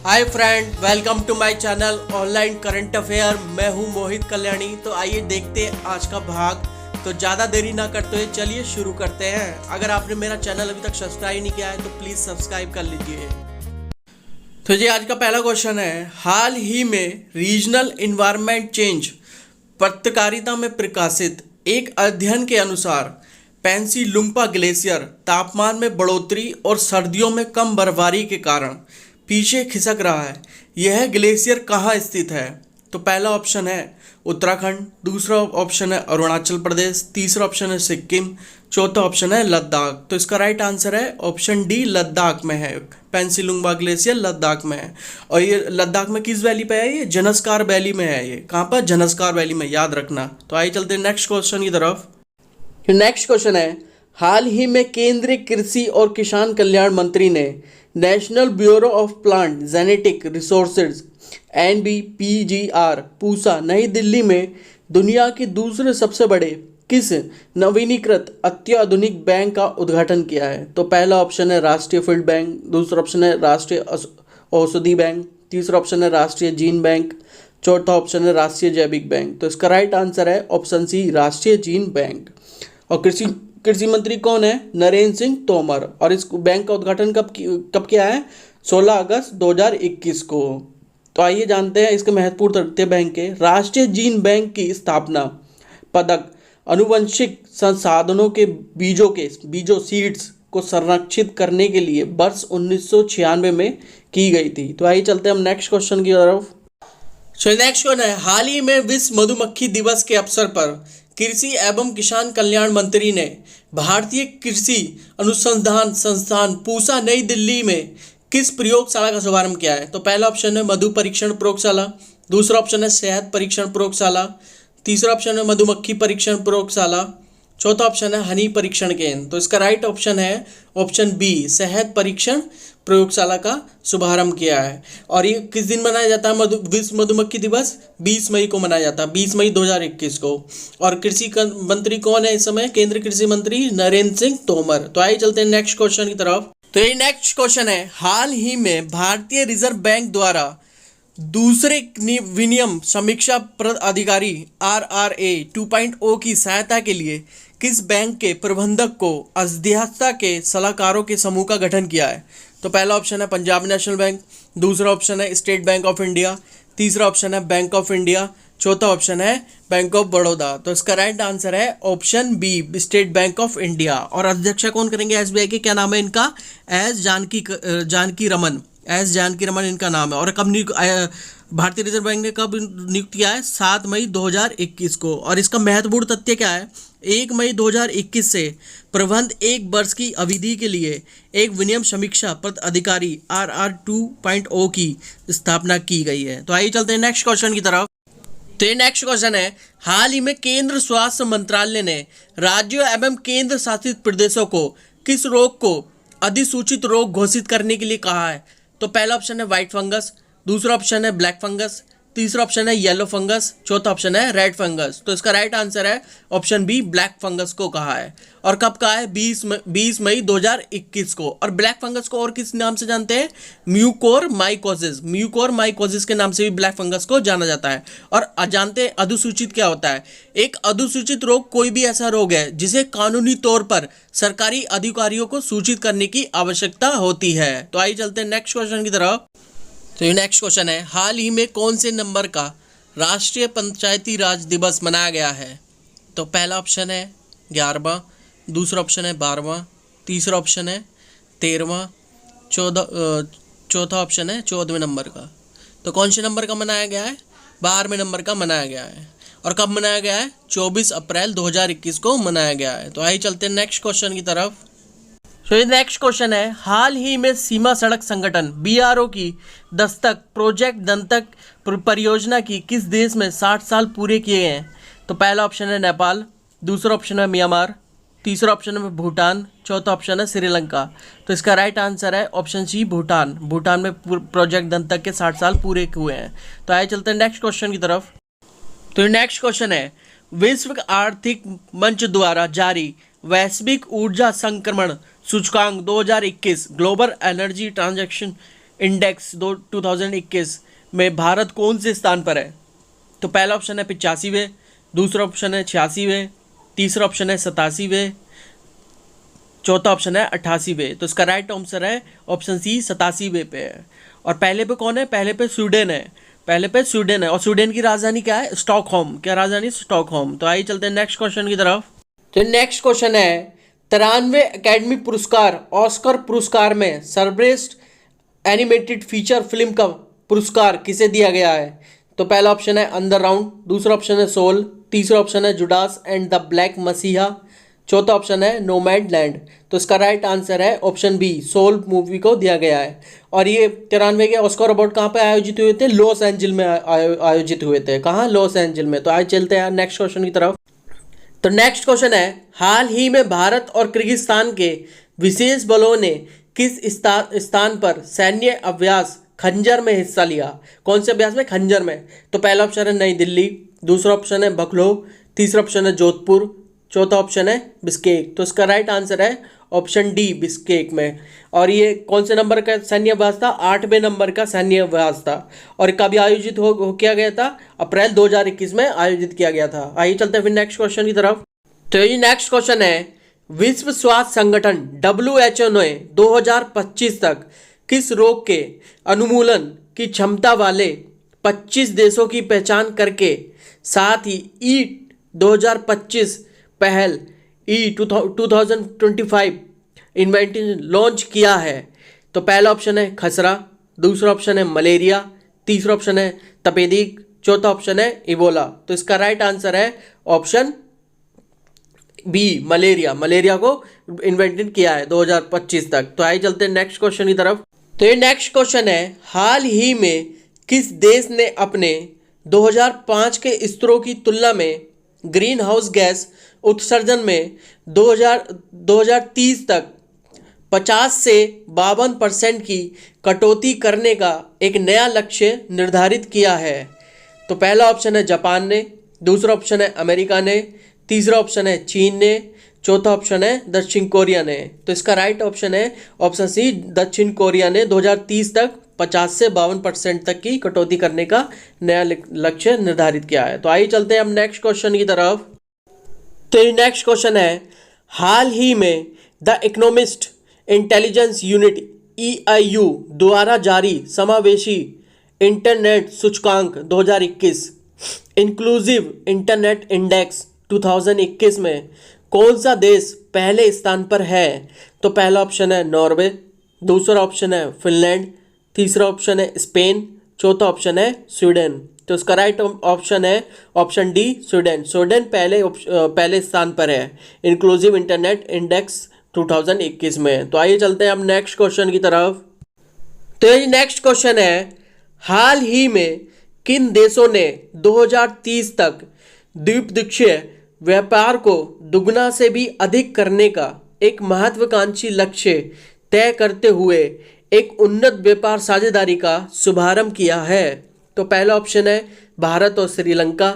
Hi friend, welcome to my channel online current affair. मैं हूं मोहित कल्याणी। तो आइए देखते हैं आज का भाग। तो ज़्यादा देरी ना करते हुए चलिए शुरू करते हैं। अगर आपने मेरा चैनल अभी तक सब्सक्राइब नहीं किया है तो प्लीज़ सब्सक्राइब कर लीजिए। तो जी आज का पहला क्वेश्चन है, हाल ही में रीजनल इन्वायरमेंट चेंज पत्रकारिता में प्रकाशित एक अध्ययन के अनुसार पेंसिलुंगपा ग्लेशियर तापमान में बढ़ोतरी और सर्दियों में कम बर्फबारी के कारण पीछे खिसक रहा है। यह ग्लेशियर कहाँ स्थित है? तो पहला ऑप्शन है उत्तराखंड, दूसरा ऑप्शन है अरुणाचल प्रदेश, तीसरा ऑप्शन है सिक्किम, चौथा ऑप्शन है लद्दाख। तो इसका राइट आंसर है ऑप्शन डी, लद्दाख में है। पेंसिलुंगपा ग्लेशियर लद्दाख में है। और ये लद्दाख में किस वैली पे है? ये जन्स्कार वैली में है। ये कहाँ पर? जन्स्कार वैली में, याद रखना। तो आइए चलते हैं नेक्स्ट क्वेश्चन की तरफ। नेक्स्ट क्वेश्चन है, हाल ही में केंद्रीय कृषि और किसान कल्याण मंत्री ने national bureau of plant genetic resources NBPGR Pusa नई दिल्ली में दुनिया के दूसरे सबसे बड़े किस नवीनीकृत अत्याधुनिक बैंक का उद्घाटन किया है? तो पहला ऑप्शन है राष्ट्रीय फील्ड बैंक, दूसरा ऑप्शन है राष्ट्रीय औषधि बैंक, तीसरा ऑप्शन है राष्ट्रीय जीन बैंक, चौथा ऑप्शन है राष्ट्रीय जैविक बैंक। तो इसका राइट आंसर है ऑप्शन सी, राष्ट्रीय जीन बैंक। और कृषि मंत्री कौन है? नरेंद्र सिंह तोमर। और इस बैंक का उद्घाटन कब किया है? 16 अगस्त 2021 को। तो आइए जानते हैं इसके महत्वपूर्ण तथ्य बैंक के। राष्ट्रीय जीन बैंक की स्थापना पदक आनुवंशिक संसाधनों के बीजों सीड्स को संरक्षित करने के लिए वर्ष 1996 में की गई थी। तो आइए चलते हैं हम नेक्स्ट क्वेश्चन की तरफ। नेक्स्ट क्वेश्चन है, हाल ही में विश्व मधुमक्खी दिवस के अवसर पर कृषि एवं किसान कल्याण मंत्री ने भारतीय कृषि अनुसंधान संस्थान पूसा नई दिल्ली में किस प्रयोगशाला का शुभारंभ किया है? तो पहला ऑप्शन है मधु परीक्षण प्रयोगशाला, दूसरा ऑप्शन है शहद परीक्षण प्रयोगशाला, तीसरा ऑप्शन है मधुमक्खी परीक्षण प्रयोगशाला, चौथा ऑप्शन है हनी परीक्षण केंद्र। तो इसका राइट ऑप्शन है ऑप्शन बी, शहद परीक्षण प्रयोगशाला का शुभारंभ किया है। और ये किस दिन मनाया जाता है? विश्व मधुमक्खी दिवस 20 मई को मनाया जाता है, 20 मई 2021 को। और कृषि मंत्री कौन है इस समय? केंद्रीय कृषि मंत्री नरेंद्र सिंह तोमर। तो आइए चलते हैं नेक्स्ट क्वेश्चन की तरफ। तो ये नेक्स्ट क्वेश्चन है, हाल ही में भारतीय रिजर्व बैंक द्वारा दूसरे विनियम समीक्षा अधिकारी RRA 2.0 की सहायता के लिए किस बैंक के प्रबंधक को अध्यक्षता के सलाहकारों के समूह का गठन किया है? तो पहला ऑप्शन है पंजाब नेशनल बैंक, दूसरा ऑप्शन है स्टेट बैंक ऑफ इंडिया, तीसरा ऑप्शन है बैंक ऑफ इंडिया, चौथा ऑप्शन है बैंक ऑफ बड़ौदा। तो इसका राइट आंसर है option B, state bank of India. और अध्यक्ष कौन करेंगे SBI के? क्या नाम है इनका? एस जानकी रमन इनका नाम है। और कब भारतीय रिजर्व बैंक ने कब नियुक्त किया है? 7 मई 2021 को। और इसका महत्वपूर्ण तथ्य क्या है? 1 मई 2021 से प्रबंध एक वर्ष की अवधि के लिए एक विनियम समीक्षा पद अधिकारी RR 2.0 की स्थापना की गई है। तो आइए चलते हैं नेक्स्ट क्वेश्चन की तरफ। तो ये नेक्स्ट क्वेश्चन है, हाल ही में केंद्र स्वास्थ्य मंत्रालय ने राज्यों एवं केंद्र शासित प्रदेशों को किस रोग को अधिसूचित रोग घोषित करने के लिए कहा है? तो पहला ऑप्शन है व्हाइट फंगस, दूसरा ऑप्शन है ब्लैक फंगस, तीसरा ऑप्शन है येलो फंगस, चौथा ऑप्शन है रेड फंगस। तो इसका राइट आंसर है ऑप्शन बी, ब्लैक फंगस को कहा है। और कब कहा है? 20 मई 2021 को। और ब्लैक फंगस को और किस नाम से जानते हैं? म्यूकोरमाइकोसिस के नाम से भी ब्लैक फंगस को जाना जाता है। और जानते हैं अधिसूचित क्या होता है? एक अधिसूचित रोग कोई भी ऐसा रोग है जिसे कानूनी तौर पर सरकारी अधिकारियों को सूचित करने की आवश्यकता होती है। तो आइए चलते हैं नेक्स्ट क्वेश्चन की तरफ। तो ये नेक्स्ट क्वेश्चन है, हाल ही में कौन से नंबर का राष्ट्रीय पंचायती राज दिवस मनाया गया है? तो पहला ऑप्शन है 11वां, दूसरा ऑप्शन है 12वां, तीसरा ऑप्शन है 13वां, चौथा ऑप्शन है 14वें नंबर का। तो कौन से नंबर का मनाया गया है? 12वें नंबर का मनाया गया है। और कब मनाया गया है? 24 अप्रैल 2021 को मनाया गया है। तो आइए चलते हैं नेक्स्ट क्वेश्चन की तरफ। तो ये नेक्स्ट क्वेश्चन है, हाल ही में सीमा सड़क संगठन BRO की दस्तक प्रोजेक्ट दंतक परियोजना की किस देश में 60 साल पूरे किए हैं? तो पहला ऑप्शन है नेपाल, दूसरा ऑप्शन है म्यांमार, तीसरा ऑप्शन है भूटान, चौथा ऑप्शन है श्रीलंका। तो इसका राइट आंसर है ऑप्शन सी, भूटान। भूटान में प्रोजेक्ट दंतक के 60 साल पूरे हुए हैं। तो आइए चलते हैं नेक्स्ट क्वेश्चन की तरफ। तो नेक्स्ट क्वेश्चन है, विश्व आर्थिक मंच द्वारा जारी वैश्विक ऊर्जा संक्रमण सूचकांक 2021 ग्लोबल एनर्जी ट्रांजैक्शन इंडेक्स 2021 में भारत कौन से स्थान पर है? तो पहला ऑप्शन है 85वें, दूसरा ऑप्शन है 86वें, तीसरा ऑप्शन है 87वें, चौथा ऑप्शन है 88वें। तो इसका राइट आंसर है ऑप्शन सी 87वें पे है। और पहले पे कौन है? पहले पे स्वीडन है, पहले पे स्वीडन है। और स्वीडन की राजधानी क्या है? स्टॉकहोम। क्या राजधानी? स्टॉकहोम। तो आइए चलते हैं नेक्स्ट क्वेश्चन की तरफ। तो नेक्स्ट क्वेश्चन है 93वें एकेडमी पुरस्कार ऑस्कर पुरस्कार में सर्वश्रेष्ठ एनिमेटेड फीचर फिल्म का पुरस्कार किसे दिया गया है? तो पहला ऑप्शन है अंडर राउंड, दूसरा ऑप्शन है सोल, तीसरा ऑप्शन है जुडास एंड द ब्लैक मसीहा, चौथा ऑप्शन है नोमैड लैंड। तो इसका राइट आंसर है ऑप्शन बी, सोल मूवी को दिया गया है। और ये 93 के ऑस्कर अवार्ड कहाँ पे आयोजित हुए थे? लॉस एंजल में आयोजित हुए थे। कहाँ? लॉस एंजल में। तो आज चलते हैं नेक्स्ट क्वेश्चन की तरफ। तो नेक्स्ट क्वेश्चन है हाल ही में भारत और किर्गिस्तान के विशेष बलों ने किस स्थान पर सैन्य अभ्यास खंजर में हिस्सा लिया? कौन से अभ्यास में? खंजर में। तो पहला ऑप्शन है नई दिल्ली, दूसरा ऑप्शन है बखलो, तीसरा ऑप्शन है जोधपुर, चौथा ऑप्शन है बिस्केक। तो इसका राइट आंसर है ऑप्शन डी, बिस्केक में। और ये कौन से नंबर का सैन्य अभ्यास था? 8वें नंबर का सैन्य अभ्यास था। और कभी आयोजित हो किया गया था? अप्रैल 2021 में आयोजित किया गया था। आइए चलते हैं फिर नेक्स्ट क्वेश्चन की तरफ। तो ये नेक्स्ट क्वेश्चन है विश्व स्वास्थ्य संगठन WHO ने 2025 तक किस रोग के अनुमूलन की क्षमता वाले 25 देशों की पहचान करके साथ ही E2025 पहल E2025 इन्वेंशन लॉन्च किया है? तो पहला ऑप्शन है खसरा, दूसरा ऑप्शन है मलेरिया, तीसरा ऑप्शन है तपेदिक, चौथा ऑप्शन है इबोला। तो इसका राइट आंसर है ऑप्शन बी, मलेरिया। मलेरिया को इन्वेंटेड किया है 2025 तक। तो आइए चलते हैं नेक्स्ट क्वेश्चन की तरफ। तो ये नेक्स्ट क्वेश्चन है हाल ही में किस देश ने अपने 2005 के स्तरों की तुलना में ग्रीन हाउस गैस उत्सर्जन में 2030 तक 50 से 52% की कटौती करने का एक नया लक्ष्य निर्धारित किया है? तो पहला ऑप्शन है जापान ने, दूसरा ऑप्शन है अमेरिका ने, तीसरा ऑप्शन है चीन ने, चौथा ऑप्शन है दक्षिण कोरिया ने। तो इसका राइट ऑप्शन है ऑप्शन सी, दक्षिण कोरिया ने 2030 तक 50 से 52% तक की कटौती करने का नया लक्ष्य निर्धारित किया है। तो आइए चलते हैं हम नेक्स्ट क्वेश्चन की तरफ। तो ये नेक्स्ट क्वेश्चन है हाल ही में the economist intelligence unit EIU द्वारा जारी समावेशी इंटरनेट सूचकांक 2021 इंक्लूसिव इंटरनेट इंडेक्स 2021 में कौन सा देश पहले स्थान पर है? तो पहला ऑप्शन है नॉर्वे, दूसरा ऑप्शन है फिनलैंड, तीसरा ऑप्शन है स्पेन, चौथा ऑप्शन है स्वीडन। तो इसका राइट ऑप्शन है ऑप्शन डी, स्वीडन। स्वीडन पहले स्थान पर है इंक्लूसिव इंटरनेट इंडेक्स 2021 में। तो आइए चलते हैं हम नेक्स्ट क्वेश्चन की तरफ। तो ये नेक्स्ट क्वेश्चन है हाल ही में किन देशों ने 2030 तक द्विपक्षीय व्यापार को दुगना से भी अधिक करने का एक महत्वाकांक्षी लक्ष्य तय करते हुए एक उन्नत व्यापार साझेदारी का शुभारंभ किया है? तो पहला ऑप्शन है भारत और श्रीलंका,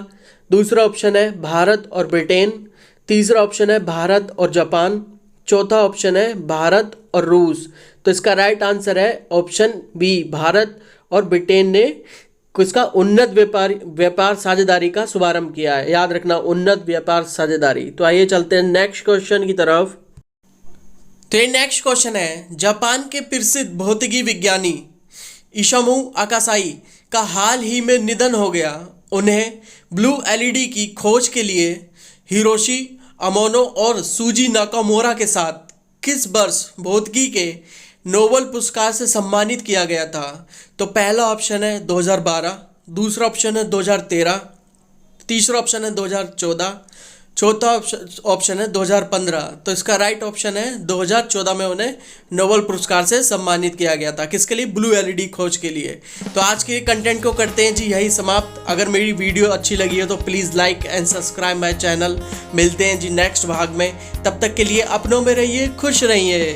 दूसरा ऑप्शन है भारत और ब्रिटेन, तीसरा ऑप्शन है भारत और जापान, चौथा ऑप्शन है भारत और रूस। तो इसका राइट आंसर है ऑप्शन बी, भारत और ब्रिटेन ने किसका? उन्नत व्यापार साझेदारी का शुभारंभ किया है। याद रखना, उन्नत व्यापार साझेदारी। तो आइए चलते हैं नेक्स्ट क्वेश्चन की तरफ। तो ये नेक्स्ट क्वेश्चन है जापान के प्रसिद्ध भौतिकी विज्ञानी इशामु आकासाई का हाल ही में निधन हो गया। उन्हें ब्लू LED की खोज के लिए हिरोशी अमानो और सूजी नाकामोरा के साथ किस वर्ष भौतिकी के नोबेल पुरस्कार से सम्मानित किया गया था? तो पहला ऑप्शन है 2012, दूसरा ऑप्शन है 2013, तीसरा ऑप्शन है 2014, चौथा ऑप्शन है 2015। तो इसका राइट ऑप्शन है 2014 में उन्हें नोबेल पुरस्कार से सम्मानित किया गया था। किसके लिए? ब्लू LED खोज के लिए। तो आज के कंटेंट को करते हैं जी यही समाप्त। अगर मेरी वीडियो अच्छी लगी हो तो please like and subscribe my channel. मिलते हैं जी नेक्स्ट भाग में। तब तक के लिए अपनों में रहिए, खुश रहिए।